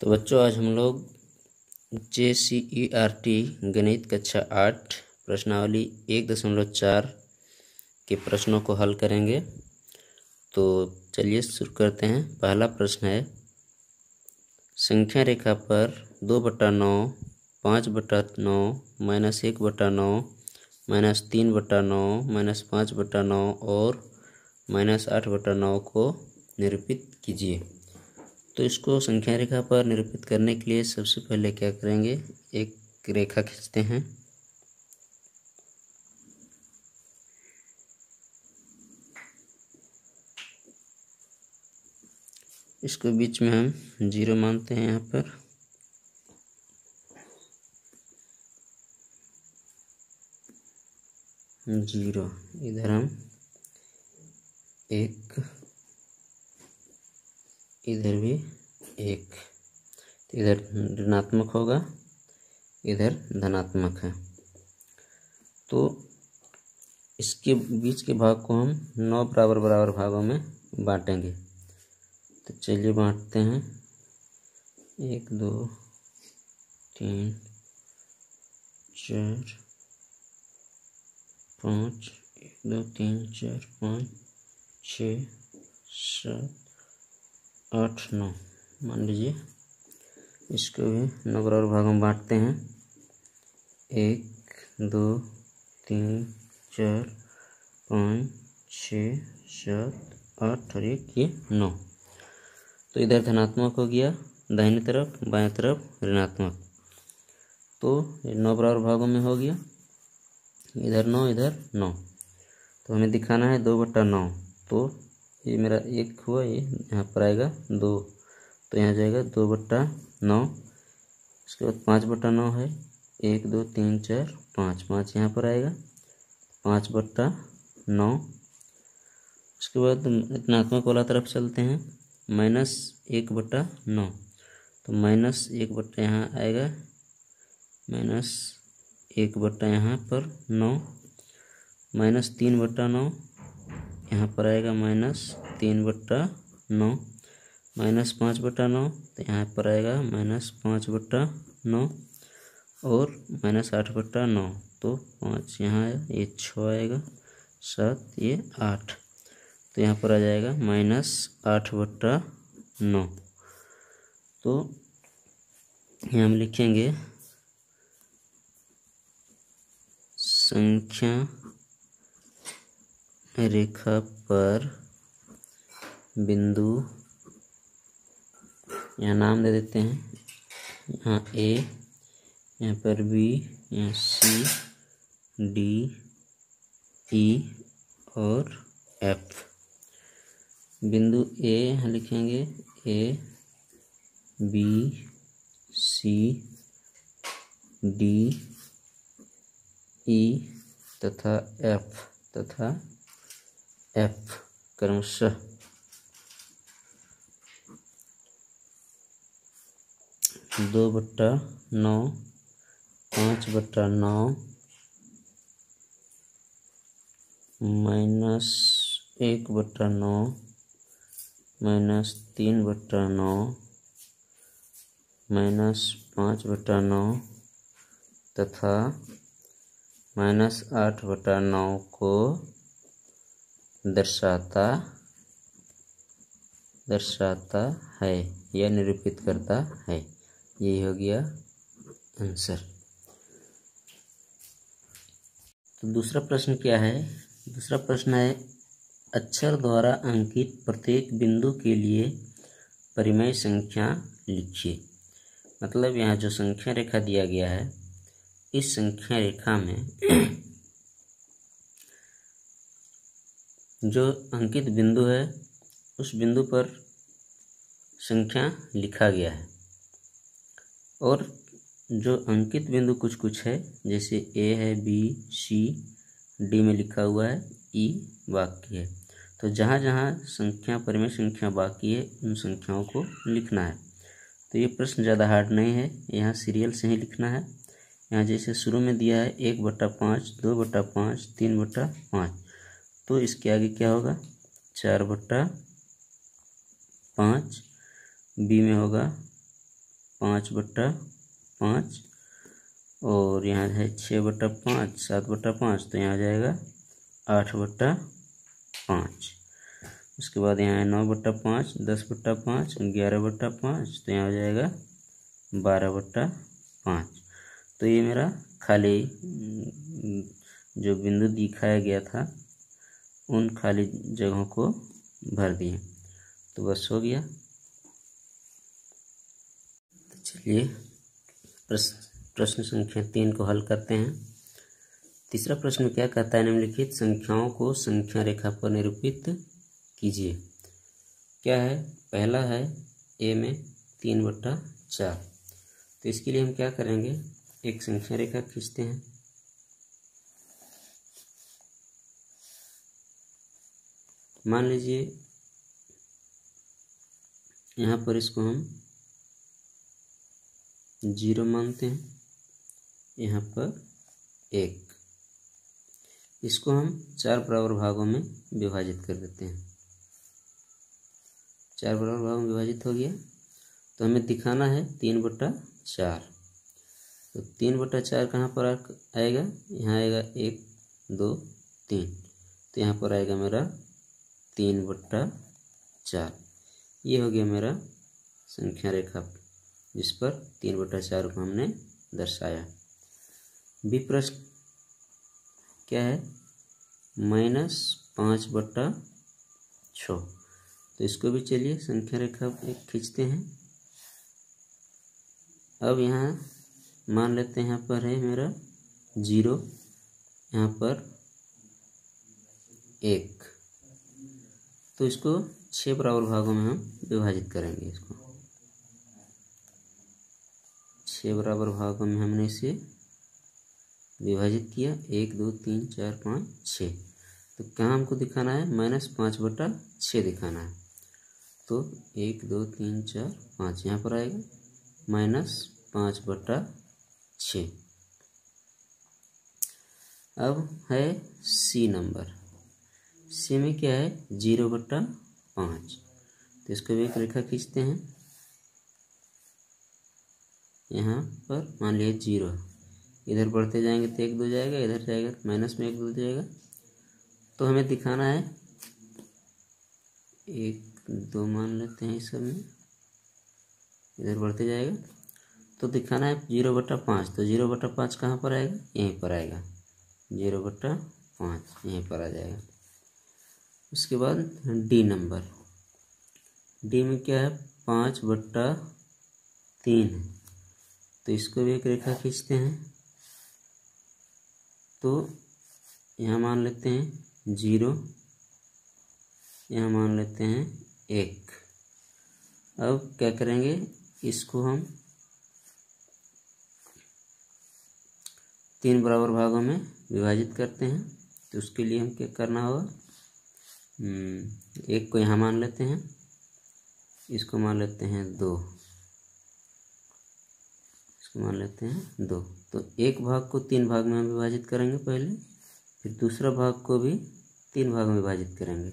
तो बच्चों आज हम लोग JCERT गणित कक्षा 8 प्रश्नावली 1.4 के प्रश्नों को हल करेंगे। तो चलिए शुरू करते हैं। पहला प्रश्न है, संख्या रेखा पर 2/9, 5/9, -1/9, -3/9, -5/9 और -8/9 को निरूपित कीजिए। तो इसको संख्या रेखा पर निरूपित करने के लिए सबसे पहले क्या करेंगे, एक रेखा खींचते हैं। इसको बीच में हम 0 मानते हैं। यहाँ पर जीरो, इधर हम 1, इधर भी 1, इधर ऋणात्मक होगा, इधर धनात्मक है। तो इसके बीच के भाग को हम 9 बराबर भागों में बांटेंगे। तो चलिए बांटते हैं। 1 2 3 4 5, 1 2 3 4 5 6 7 8 9 मान लीजिए। इसको भी 9 बराबर भागों में बांटते हैं। 1 2 3 4 5 6 7 8 और 1 ये 9। तो इधर धनात्मक हो गया, दाहिनी तरफ, बाएं तरफ ऋणात्मक। तो 9 बराबर भागों में हो गया, इधर 9 इधर 9। तो हमें दिखाना है 2/9। तो ये मेरा 1 हुआ, ये यहाँ पर आएगा 2, तो यहाँ जाएगा 2/9। इसके बाद 5/9 है, 1 2 3 4 5, 5 यहाँ पर आएगा 5/9। उसके बाद ऋणात्मक वाला तरफ चलते हैं, -1/9। तो -1 यहाँ आएगा, -1 यहाँ पर 9, -3/9 यहाँ पर आएगा, -3/9, -5/9 तो यहाँ पर आएगा -5/9 और -8/9। तो 5 यहाँ आया, ये 6 आएगा, 7 ये 8। तो यहाँ पर आ जाएगा -8/9। तो यहाँ हम लिखेंगे संख्या रेखा पर बिंदु, यहाँ नाम दे देते हैं, यहाँ A, यहाँ पर B, यहाँ C, D, E और F। बिंदु A यहाँ लिखेंगे A, B, C, D, E तथा F क्रमशः। दो बट्टा 9, 5/9, -1/9, -3/9, -5/9 तथा -8/9 को दर्शाता है या निरूपित करता है। यही हो गया आंसर। तो दूसरा प्रश्न क्या है? दूसरा प्रश्न है, अक्षर द्वारा अंकित प्रत्येक बिंदु के लिए परिमेय संख्या लिखिए। मतलब यहाँ जो संख्या रेखा दिया गया है, इस संख्या रेखा में जो अंकित बिंदु है उस बिंदु पर संख्या लिखा गया है, और जो अंकित बिंदु कुछ है, जैसे A है, B, C, D में लिखा हुआ है, E बाकी है। तो जहाँ जहाँ संख्या परिमेय संख्या बाकी है उन संख्याओं को लिखना है। तो ये प्रश्न ज़्यादा हार्ड नहीं है, यहाँ सीरियल से ही लिखना है। यहाँ जैसे शुरू में दिया है 1/5, 2/5, 3/5, तो इसके आगे क्या होगा 4/5, बी में होगा 5/5 और यहाँ है 6/5, 7/5, तो यहाँ आ जाएगा 8/5। उसके बाद यहाँ है 9/5, 10/5, 11/5, तो यहाँ आ जाएगा 12/5। तो ये मेरा खाली जो बिंदु दिखाया गया था उन खाली जगहों को भर दिए, तो बस हो गया। तो चलिए प्रश्न संख्या 3 को हल करते हैं। तीसरा प्रश्न क्या कहता है, निम्नलिखित संख्याओं को संख्या रेखा पर निरूपित कीजिए। क्या है, पहला है ए में 3/4। तो इसके लिए हम क्या करेंगे, एक संख्या रेखा खींचते हैं। मान लीजिए यहाँ पर इसको हम 0 मानते हैं, यहाँ पर 1। इसको हम 4 बराबर भागों में विभाजित कर देते हैं। 4 बराबर भागों में विभाजित हो गया। तो हमें दिखाना है 3/4। तो 3/4 कहाँ पर आएगा, यहाँ आएगा 1, 2, 3। तो यहाँ पर आएगा मेरा 3/4। ये हो गया मेरा संख्या रेखा जिस पर 3/4 को हमने दर्शाया। बी प्रश्न क्या है, -5/6। तो इसको भी चलिए संख्या रेखा एक खींचते हैं। अब यहाँ मान लेते हैं, यहाँ पर है मेरा 0, यहाँ पर 1। तो इसको 6 बराबर भागों में हम विभाजित करेंगे। इसको 6 बराबर भागों में हमने इसे विभाजित किया, 1, 2, 3, 4, 5, 6। तो कहाँ हमको दिखाना है, -5/6 दिखाना है। तो 1, 2, 3, 4, 5 यहाँ पर आएगा -5/6। अब है सी नंबर। सी में क्या है, 0/5। तो इसको भी एक रेखा खींचते हैं। यहाँ पर मान लिया 0, इधर बढ़ते जाएंगे तो 1, 2 जाएगा, इधर जाएगा तो माइनस में 1, 2 जाएगा। तो हमें दिखाना है 1, 2 मान लेते हैं इस सब में, इधर बढ़ते जाएगा तो दिखाना है 0/5। तो 0/5 कहाँ पर आएगा, यहीं पर आएगा, 0/5 यहीं पर आ जाएगा। उसके बाद डी नंबर। डी में क्या है, 5/3 है। तो इसको भी एक रेखा खींचते हैं। तो यहाँ मान लेते हैं 0, यहाँ मान लेते हैं 1। अब क्या करेंगे, इसको हम 3 बराबर भागों में विभाजित करते हैं। तो उसके लिए हम क्या करना होगा, 1 को यहाँ मान लेते हैं, इसको मान लेते हैं 2, इसको मान लेते हैं 2। तो एक भाग को 3 भाग में हम विभाजित करेंगे पहले, फिर दूसरा भाग को भी 3 भाग में विभाजित करेंगे।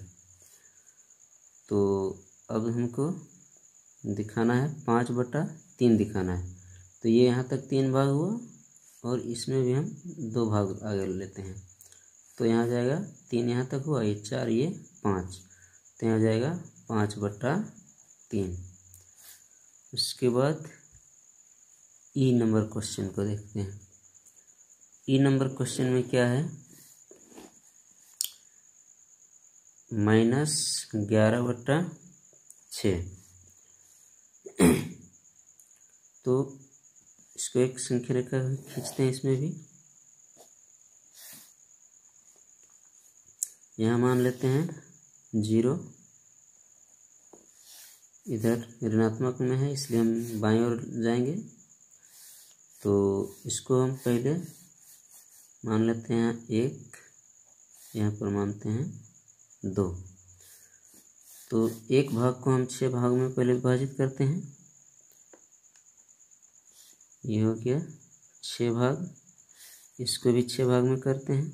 तो अब हमको दिखाना है 5/3 दिखाना है। तो ये यहाँ तक 3 भाग हुआ और इसमें भी हम 2 भाग आगे लेते हैं। तो यहाँ जाएगा 3 यहाँ तक हुआ, ये 4, ये 5। तो यहाँ जाएगा 5/3। उसके बाद ई नंबर क्वेश्चन को देखते हैं। ई नंबर क्वेश्चन में क्या है, -11/6। तो इसको एक संख्या रेखा खींचते हैं। इसमें भी यहाँ मान लेते हैं 0, इधर ऋणात्मक में है इसलिए हम बाईं ओर जाएंगे। तो इसको हम पहले मान लेते हैं 1, यहाँ पर मानते हैं 2। तो एक भाग को हम 6 भाग में पहले विभाजित करते हैं। ये हो गया 6 भाग, इसको भी 6 भाग में करते हैं,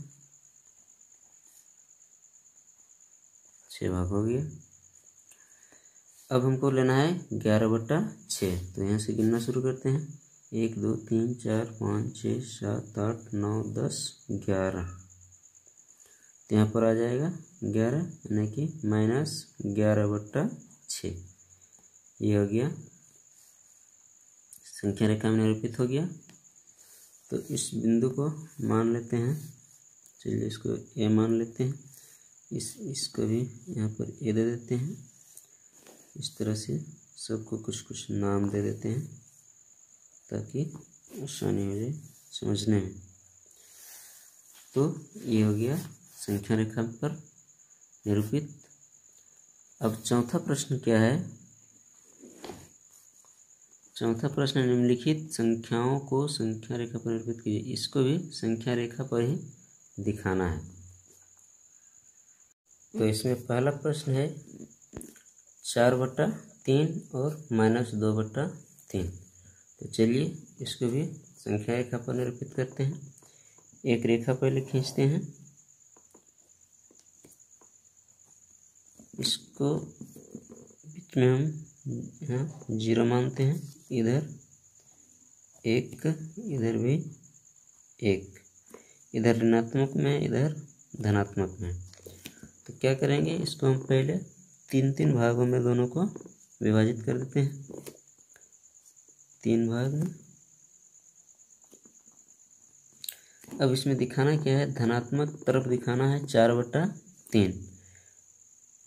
6 भाग हो गया। अब हमको लेना है 11/6। 6। तो यहाँ से गिनना शुरू करते हैं। 1 2 3 4 5 6 7 8 9 10 11। तो यहाँ पर आ जाएगा 11, यानी कि -11/6। ये हो गया, संख्या रेखा में निरूपित हो गया। तो इस बिंदु को मान लेते हैं, चलिए इसको ए मान लेते हैं। इसको भी यहाँ पर ए दे देते हैं। इस तरह से सबको कुछ कुछ नाम दे देते हैं ताकि आसानी हो जाए समझने में। तो ये हो गया संख्या रेखा पर निरूपित। अब चौथा प्रश्न क्या है? चौथा प्रश्न, निम्नलिखित संख्याओं को संख्या रेखा पर निरूपित कीजिए। इसको भी संख्या रेखा पर ही दिखाना है। तो इसमें पहला प्रश्न है 4/3 और -2/3। तो चलिए इसको भी संख्या रेखा पर निरूपित करते हैं। एक रेखा पहले खींचते हैं। इसको बीच में हम यहाँ 0 मानते हैं। इधर 1, इधर भी 1, इधर ऋणात्मक में, इधर धनात्मक में। तो क्या करेंगे, इसको हम पहले 3 भागों में दोनों को विभाजित कर देते हैं। 3 भाग में। अब इसमें दिखाना क्या है? धनात्मक तरफ दिखाना है 4/3,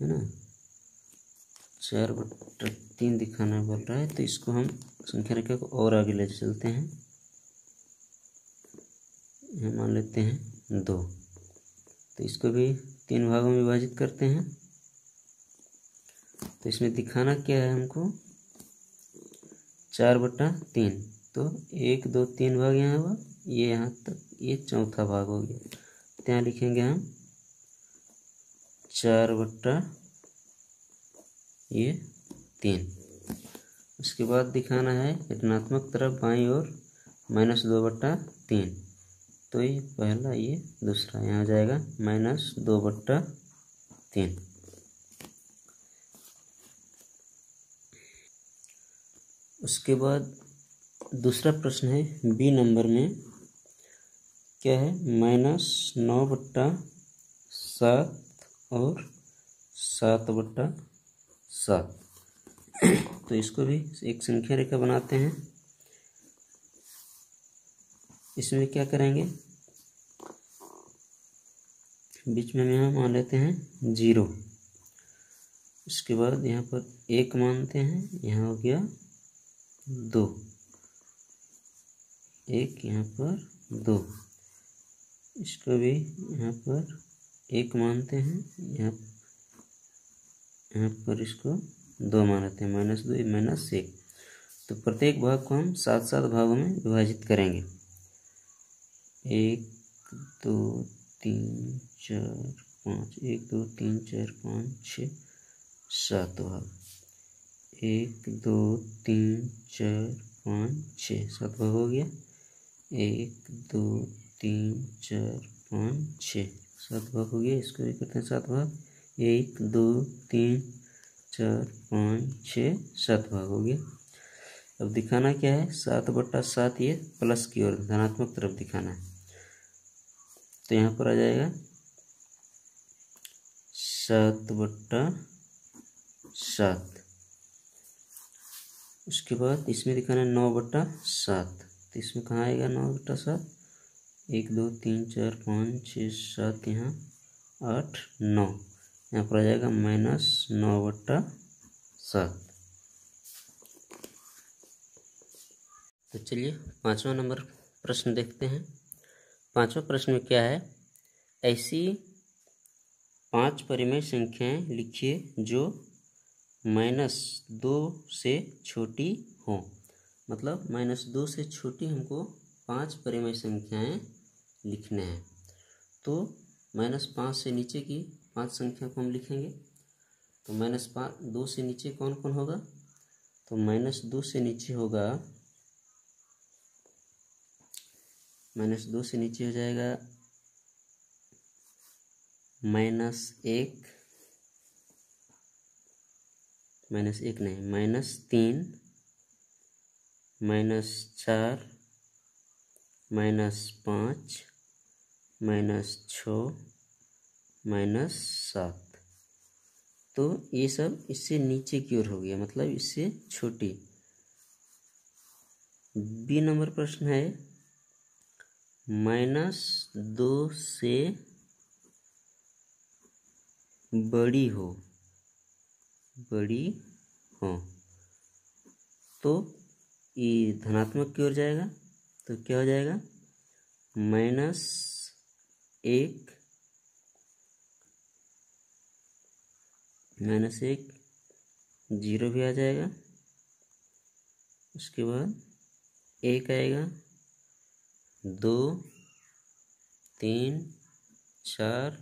है ना। 4/3 दिखाना बोल रहा है। तो इसको हम संख्या रेखा को और आगे ले चलते हैं। यहाँ मान लेते हैं 2। तो इसको भी 3 भागों में विभाजित करते हैं। तो इसमें दिखाना क्या है हमको? 4/3। तो 1 2 3 भाग यहाँ हुआ, ये यहाँ तक, ये चौथा भाग हो गया। तो यहाँ लिखेंगे हम 4/3। उसके बाद दिखाना है ऋणात्मक तरफ बाईं ओर -2/3। तो ये पहला, ये दूसरा, यहाँ जाएगा -2/3। उसके बाद दूसरा प्रश्न है बी नंबर में, क्या है? -9/7 और 7/7। तो इसको भी एक संख्या रेखा बनाते हैं। इसमें क्या करेंगे? बीच में हम मान लेते हैं 0। उसके बाद यहाँ पर 1 मानते हैं। यहाँ हो गया 2, 1 यहाँ पर 2। इसको भी यहाँ पर 1 मानते हैं। यहाँ पर इसको 2 मानते हैं, -2 -1। तो प्रत्येक भाग को हम 7 भागों में विभाजित करेंगे। 1 2 3 4 5, 1 2 3 4 5 6 7 भाग। 1 2 3 4 5 6 7 भाग हो गया। 1 2 3 4 5 6 7 भाग हो गया। इसको भी करते हैं 7 भाग। 1 2 3 4 5 6 7 भाग हो गया। अब दिखाना क्या है? 7/7, ये प्लस की ओर धनात्मक तरफ दिखाना है। तो यहाँ पर आ जाएगा 7/7। उसके बाद इसमें दिखाना है 9/7। तो इसमें कहाँ आएगा 9/7? 1 2 3 4 5 6 7, यहाँ 8 9, यहाँ पर आ जाएगा -9/7। तो चलिए 5वां नंबर प्रश्न देखते हैं। 5वां प्रश्न में क्या है? ऐसी 5 परिमेय संख्याएं लिखिए जो -2 से छोटी हो। मतलब -2 से छोटी हमको 5 परिमेय संख्याएं लिखने हैं। तो -5 से नीचे की 5 संख्या को हम लिखेंगे। तो -2 से नीचे कौन कौन होगा? तो -2 से नीचे होगा, -2 से नीचे हो जाएगा -1 नहीं, -3 -4 -5 -6 -7। तो ये सब इससे नीचे की ओर हो गया, मतलब इससे छोटी। बी नंबर प्रश्न है -2 से बड़ी हो तो ये धनात्मक की ओर जाएगा, तो क्या हो जाएगा -1 0 भी आ जाएगा। उसके बाद 1 आएगा, 2 3 4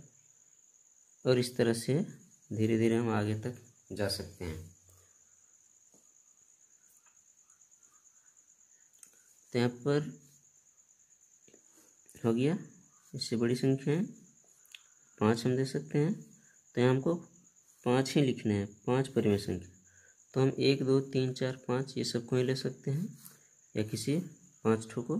और इस तरह से धीरे धीरे हम आगे तक जा सकते हैं। तो यहाँ पर हो गया, इससे बड़ी संख्या है 5 हम दे सकते हैं। तो यहाँ हमको 5 ही लिखने हैं, 5 परिमेय संख्या। तो हम 1 2 3 4 5 ये सबको ही ले सकते हैं, या किसी 5 ठो को